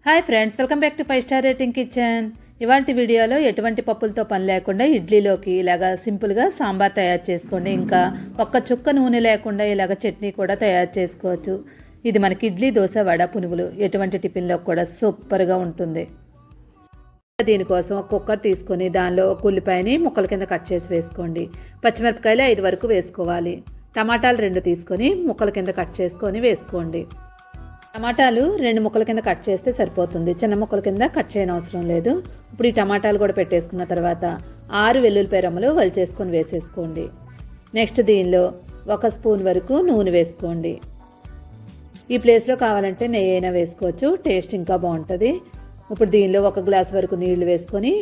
Hi friends, welcome back to 5 star rating kitchen. ఇవాళ వీడియోలో ఎటువంటి పప్పులతో పని లేకుండా ఇడ్లీలోకి ఇలాగా సింపుల్గా సాంబార్ తయారు చేసుకోండి. ఇంకా ఒక్క చుక్క నూనె లేకుండా ఇలాగ చట్నీ కూడా తయారు చేసుకోవచ్చు. ఇది మనకి ఇడ్లీ, దోశ, వడ, పునుగులు ఎటువంటి టిఫిన్లో కూడా సూపర్గా ఉంటుంది. దీనికోసం ఒక కుక్కర్ తీసుకొని దానిలో ఒక ఉల్లిపాయని ముక్కల కింద కట్ చేసి వేసుకోండి. పచ్చిమిరపకాయలు 5 వరకు వేసుకోవాలి. టమాటాలు 2 తీసుకొని ముక్కల కింద కట్ చేసుకొని వేసుకోండి. టమాటాలు 2 ముక్కల కింద కట్ చేస్తే సరిపోతుంది, చిన్న ముక్కల కింద కట్ చేయని అవసరం లేదు. ఇప్పుడు ఈ టమాటాలు కూడా పెట్టేసుకున్న తర్వాత 6 వెల్లుల్లిపాయ రెమ్మలు వలిచేసుకొని వేసేసుకోండి. నెక్స్ట్ దీనిలో 1 స్పూన్ వరకు నూనె వేసుకోండి. ఈ ప్లేస్లో కావాలంటే నెయ్యి అయినా వేసుకోవచ్చు, టేస్ట్ ఇంకా బాగుంటుంది. ఇప్పుడు దీనిలో 1 గ్లాస్ వరకు నీళ్లు వేసుకొని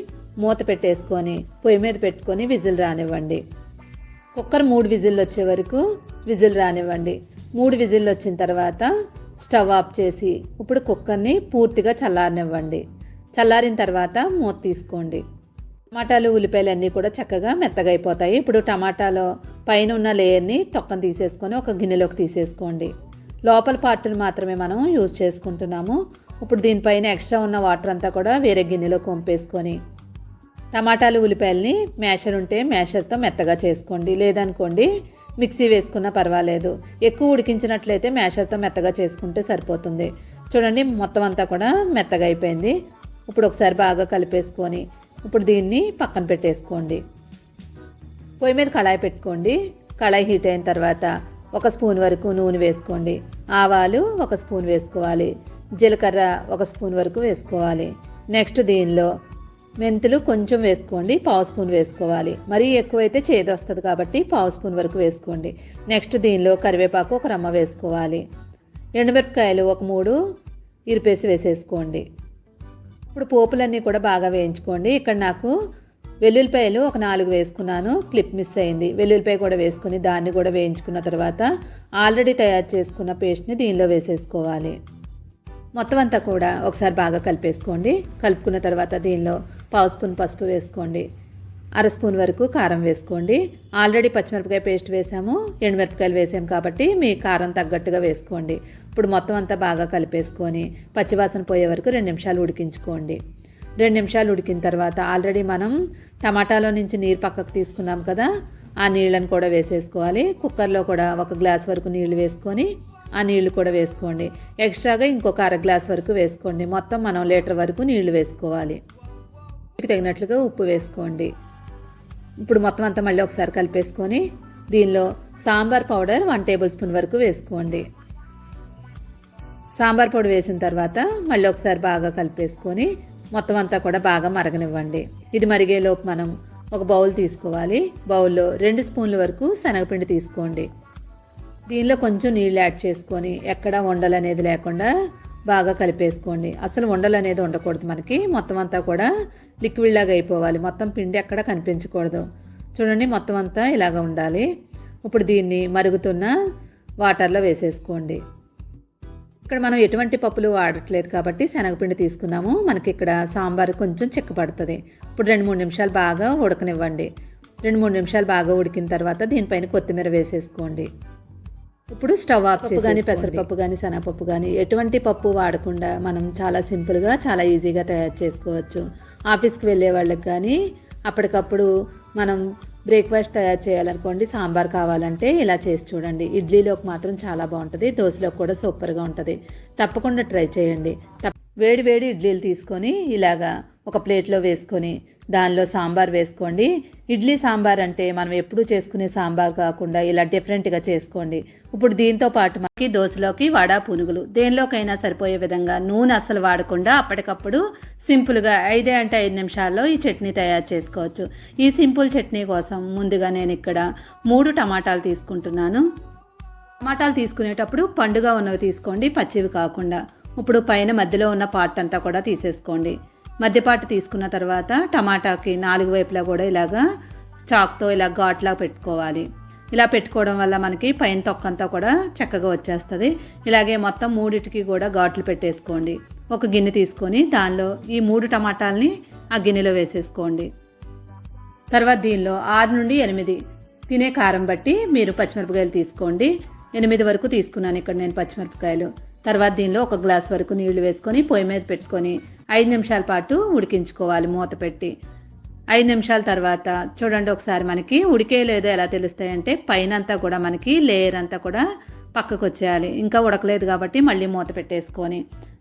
మూత పెట్టేసుకొని పొయ్యి మీద పెట్టుకొని విజిల్ రానివ్వండి. కుక్కర్ 3 విజిల్లు వచ్చే వరకు విజిల్ రానివ్వండి. 3 విజిల్లు వచ్చిన తర్వాత స్టవ్ ఆఫ్ చేసి ఇప్పుడు కుక్కర్ని పూర్తిగా చల్లారనివ్వండి. చల్లారిన తర్వాత మూత తీసుకోండి. టమాటాలు, ఉల్లిపాయలు అన్నీ కూడా చక్కగా మెత్తగా అయిపోతాయి. ఇప్పుడు టమాటాలో పైన ఉన్న లేయర్ని తొక్కను తీసేసుకొని ఒక గిన్నెలోకి తీసేసుకోండి. లోపల పార్టును మాత్రమే మనం యూజ్ చేసుకుంటున్నాము. ఇప్పుడు దీనిపైన ఎక్స్ట్రా ఉన్న వాటర్ అంతా కూడా వేరే గిన్నెలోకి వంపేసుకొని టమాటాలు, ఉల్లిపాయలని మ్యాషర్ ఉంటే మ్యాషర్తో మెత్తగా చేసుకోండి, లేదనుకోండి మిక్సీ వేసుకున్నా పర్వాలేదు. ఎక్కువ ఉడికించినట్లయితే మ్యాషర్తో మెత్తగా చేసుకుంటే సరిపోతుంది. చూడండి, మొత్తం అంతా కూడా మెత్తగా అయిపోయింది. ఇప్పుడు ఒకసారి బాగా కలిపేసుకొని ఇప్పుడు దీన్ని పక్కన పెట్టేసుకోండి. పొయ్యి మీద కళాయి పెట్టుకోండి. కళాయి హీట్ అయిన తర్వాత 1 స్పూన్ వరకు నూనె వేసుకోండి. ఆవాలు 1 స్పూన్ వేసుకోవాలి. జీలకర్ర 1 స్పూన్ వరకు వేసుకోవాలి. నెక్స్ట్ దీనిలో మెంతులు కొంచెం వేసుకోండి, 1/2 స్పూన్ వేసుకోవాలి. మరీ ఎక్కువైతే చేదు వస్తుంది కాబట్టి 1/2 స్పూన్ వరకు వేసుకోండి. నెక్స్ట్ దీనిలో కరివేపాకు 1 రెమ్మ వేసుకోవాలి. ఎండుమిరపకాయలు 3 ఇరిపేసి వేసేసుకోండి. ఇప్పుడు పోపులన్నీ కూడా బాగా వేయించుకోండి. ఇక్కడ నాకు వెల్లుల్లిపాయలు 4 వేసుకున్నాను, క్లిప్ మిస్ అయింది. వెల్లుల్లిపాయ కూడా వేసుకుని దాన్ని కూడా వేయించుకున్న తర్వాత ఆల్రెడీ తయారు చేసుకున్న పేస్ట్ని దీనిలో వేసేసుకోవాలి. మొత్తం అంతా కూడా ఒకసారి బాగా కలిపేసుకోండి. కలుపుకున్న తర్వాత దీనిలో 1/2 స్పూన్ పసుపు వేసుకోండి. 1/2 స్పూన్ వరకు కారం వేసుకోండి. ఆల్రెడీ పచ్చిమిరపకాయ పేస్ట్ వేసాము, ఎండుమిరపకాయలు వేసాము కాబట్టి మీ కారం తగ్గట్టుగా వేసుకోండి. ఇప్పుడు మొత్తం అంతా బాగా కలిపేసుకొని పచ్చివాసన పోయే వరకు 2 నిమిషాలు ఉడికించుకోండి. 2 నిమిషాలు ఉడికిన తర్వాత ఆల్రెడీ మనం టమాటాలో నుంచి నీరు పక్కకు తీసుకున్నాం కదా, ఆ నీళ్ళని కూడా వేసేసుకోవాలి. కుక్కర్లో కూడా 1 గ్లాస్ వరకు నీళ్లు వేసుకొని ఆ నీళ్లు కూడా వేసుకోండి. ఎక్స్ట్రాగా ఇంకొక 1/2 గ్లాస్ వరకు వేసుకోండి. మొత్తం మనం లీటర్ వరకు నీళ్లు వేసుకోవాలి. తగినట్లుగా ఉప్పు వేసుకోండి. ఇప్పుడు మొత్తం అంతా మళ్ళీ ఒకసారి కలిపేసుకొని దీనిలో సాంబార్ పౌడర్ 1 టేబుల్ స్పూన్ వరకు వేసుకోండి. సాంబార్ పౌడర్ వేసిన తర్వాత మళ్ళీ ఒకసారి బాగా కలిపేసుకొని మొత్తం అంతా కూడా బాగా మరగనివ్వండి. ఇది మరిగేలోపు మనం ఒక బౌల్ తీసుకోవాలి. బౌల్లో 2 స్పూన్ల వరకు శనగపిండి తీసుకోండి. దీనిలో కొంచెం నీళ్ళు యాడ్ చేసుకొని ఎక్కడ ఉండలు అనేది లేకుండా బాగా కలిపేసుకోండి. అసలు ఉండలు అనేది ఉండకూడదు మనకి. మొత్తం అంతా కూడా లిక్విడ్ లాగా అయిపోవాలి. మొత్తం పిండి ఎక్కడ కనిపించకూడదు. చూడండి, మొత్తం అంతా ఇలాగ ఉండాలి. ఇప్పుడు దీన్ని మరుగుతున్న వాటర్లో వేసేసుకోండి. ఇక్కడ మనం ఎటువంటి పప్పులు వాడట్లేదు కాబట్టి శనగపిండి తీసుకున్నాము. మనకి ఇక్కడ సాంబార్ కొంచెం చిక్కపడుతుంది. ఇప్పుడు 2-3 నిమిషాలు బాగా ఉడకనివ్వండి. 2-3 నిమిషాలు బాగా ఉడికిన తర్వాత దీనిపైన కొత్తిమీర వేసేసుకోండి. ఇప్పుడు స్టవ్ ఆఫ్ చేసి కానీ పెసరపప్పు కానీ శనగపప్పు కానీ ఎటువంటి పప్పు వాడకుండా మనం చాలా సింపుల్గా చాలా ఈజీగా తయారు చేసుకోవచ్చు. ఆఫీస్కి వెళ్ళే వాళ్ళకి కానీ అప్పటికప్పుడు మనం బ్రేక్ఫాస్ట్ తయారు చేయాలనుకోండి, సాంబార్ కావాలంటే ఇలా చేసి చూడండి. ఇడ్లీలోకి మాత్రం చాలా బాగుంటుంది, దోశలోకి కూడా సూపర్గా ఉంటుంది. తప్పకుండా ట్రై చేయండి. వేడి వేడి ఇడ్లీలు తీసుకొని ఇలాగా ఒక ప్లేట్లో వేసుకొని దానిలో సాంబార్ వేసుకోండి. ఇడ్లీ సాంబార్ అంటే మనం ఎప్పుడూ చేసుకునే సాంబార్ కాకుండా ఇలా డిఫరెంట్గా చేసుకోండి. ఇప్పుడు దీంతో పాటు మనకి దోశలోకి వడ, పునుగులు దేనిలోకైనా సరిపోయే విధంగా నూనె అస్సలు వాడకుండా అప్పటికప్పుడు సింపుల్గా 5 నిమిషాల్లో ఈ చట్నీ తయారు చేసుకోవచ్చు. ఈ సింపుల్ చట్నీ కోసం ముందుగా నేను ఇక్కడ 3 టమాటాలు తీసుకుంటున్నాను. టమాటాలు తీసుకునేటప్పుడు పండుగ ఉన్నవి తీసుకోండి, పచ్చివి కాకుండా. ఇప్పుడు పైన మధ్యలో ఉన్న పార్ట్ అంతా కూడా తీసేసుకోండి. మధ్యపాటు తీసుకున్న తర్వాత టమాటాకి 4 వైపులా కూడా ఇలాగా చాక్తో ఇలా ఘాట్లా పెట్టుకోవాలి. ఇలా పెట్టుకోవడం వల్ల మనకి పైన తొక్కంతా కూడా చక్కగా వచ్చేస్తుంది. ఇలాగే మొత్తం 3టికి కూడా ఘాట్లు పెట్టేసుకోండి. ఒక గిన్నె తీసుకొని దానిలో ఈ 3 టమాటాలని ఆ గిన్నెలో వేసేసుకోండి. తర్వాత దీనిలో 6 నుండి 8 తినే కారం బట్టి మీరు పచ్చిమిరపకాయలు తీసుకోండి. 8 వరకు తీసుకున్నాను ఇక్కడ నేను పచ్చిమిరపకాయలు. తర్వాత దీనిలో 1 గ్లాస్ వరకు నీళ్లు వేసుకొని పొయ్యి మీద పెట్టుకొని 5 నిమిషాల పాటు ఉడికించుకోవాలి మూత పెట్టి. 5 నిమిషాల తర్వాత చూడండి ఒకసారి మనకి ఉడికే లేదో ఎలా తెలుస్తాయంటే పైన అంతా కూడా మనకి లేయర్ అంతా కూడా పక్కకు వచ్చేయాలి. ఇంకా ఉడకలేదు కాబట్టి మళ్ళీ మూత పెట్టేసుకొని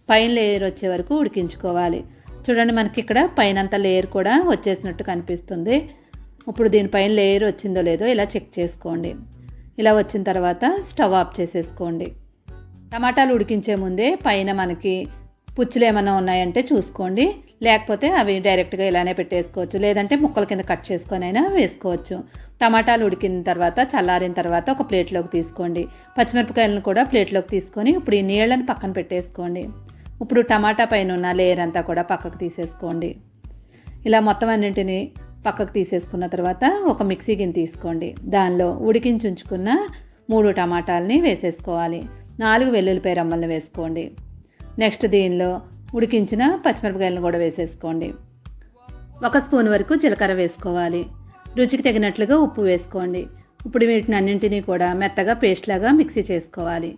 పైన లేయర్ వచ్చే వరకు ఉడికించుకోవాలి. చూడండి మనకి ఇక్కడ పైన అంతా లేయర్ కూడా వచ్చేసినట్టు కనిపిస్తుంది. ఇప్పుడు దీనిపైన లేయర్ వచ్చిందో లేదో ఇలా చెక్ చేసుకోండి. ఇలా వచ్చిన తర్వాత స్టవ్ ఆఫ్ చేసేసుకోండి. టమాటాలు ఉడికించే ముందే పైన మనకి పుచ్చులు ఏమైనా ఉన్నాయంటే చూసుకోండి, లేకపోతే అవి డైరెక్ట్గా ఇలానే పెట్టేసుకోవచ్చు, లేదంటే ముక్కల కింద కట్ చేసుకొని అయినా వేసుకోవచ్చు. టమాటాలు ఉడికిన తర్వాత చల్లారిన తర్వాత ఒక ప్లేట్లోకి తీసుకోండి. పచ్చిమిరపకాయలను కూడా ప్లేట్లోకి తీసుకొని ఇప్పుడు ఈ నీళ్ళని పక్కన పెట్టేసుకోండి. ఇప్పుడు టమాటా పైన ఉన్న లేయర్ అంతా కూడా పక్కకు తీసేసుకోండి. ఇలా మొత్తం అన్నింటినీ పక్కకు తీసేసుకున్న తర్వాత ఒక మిక్సీ గిన్నె తీసుకోండి. దానిలో ఉడికించి ఉంచుకున్న 3 టమాటాలని వేసేసుకోవాలి. 4 వెల్లుల్లిపాయ రమ్మల్ని వేసుకోండి. నెక్స్ట్ దీనిలో ఉడికించిన పచ్చిమిరపకాయలను కూడా వేసేసుకోండి. 1 స్పూన్ వరకు జీలకర్ర వేసుకోవాలి. రుచికి తగినట్లుగా ఉప్పు వేసుకోండి. ఇప్పుడు వీటిని అన్నింటినీ కూడా మెత్తగా పేస్ట్ లాగా మిక్సీ చేసుకోవాలి.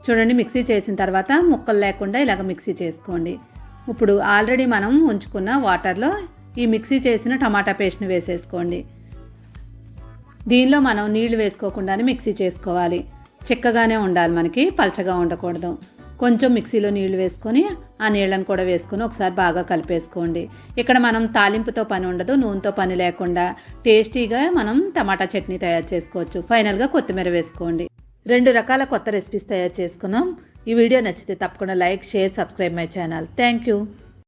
చూడండి మిక్సీ చేసిన తర్వాత ముక్కలు లేకుండా ఇలాగ మిక్సీ చేసుకోండి. ఇప్పుడు ఆల్రెడీ మనం ఉంచుకున్న వాటర్లో ఈ మిక్సీ చేసిన టమాటా పేస్ట్ని వేసేసుకోండి. దీనిలో మనం నీళ్లు వేసుకోకుండానే మిక్సీ చేసుకోవాలి. చిక్కగానే ఉండాలి, మనకి పలచగా ఉండకూడదు. కొంచెం మిక్సీలో నీళ్లు వేసుకొని ఆ నీళ్ళను కూడా వేసుకొని ఒకసారి బాగా కలిపేసుకోండి. ఇక్కడ మనం తాలింపుతో పని ఉండదు, నూనెతో పని లేకుండా టేస్టీగా మనం టమాటా చట్నీ తయారు చేసుకోవచ్చు. ఫైనల్గా కొత్తిమీర వేసుకోండి. 2 రకాల కొత్త రెసిపీస్ తయారు చేసుకున్నాం. ఈ వీడియో నచ్చితే తప్పకుండా like, share, subscribe my channel. Thank you.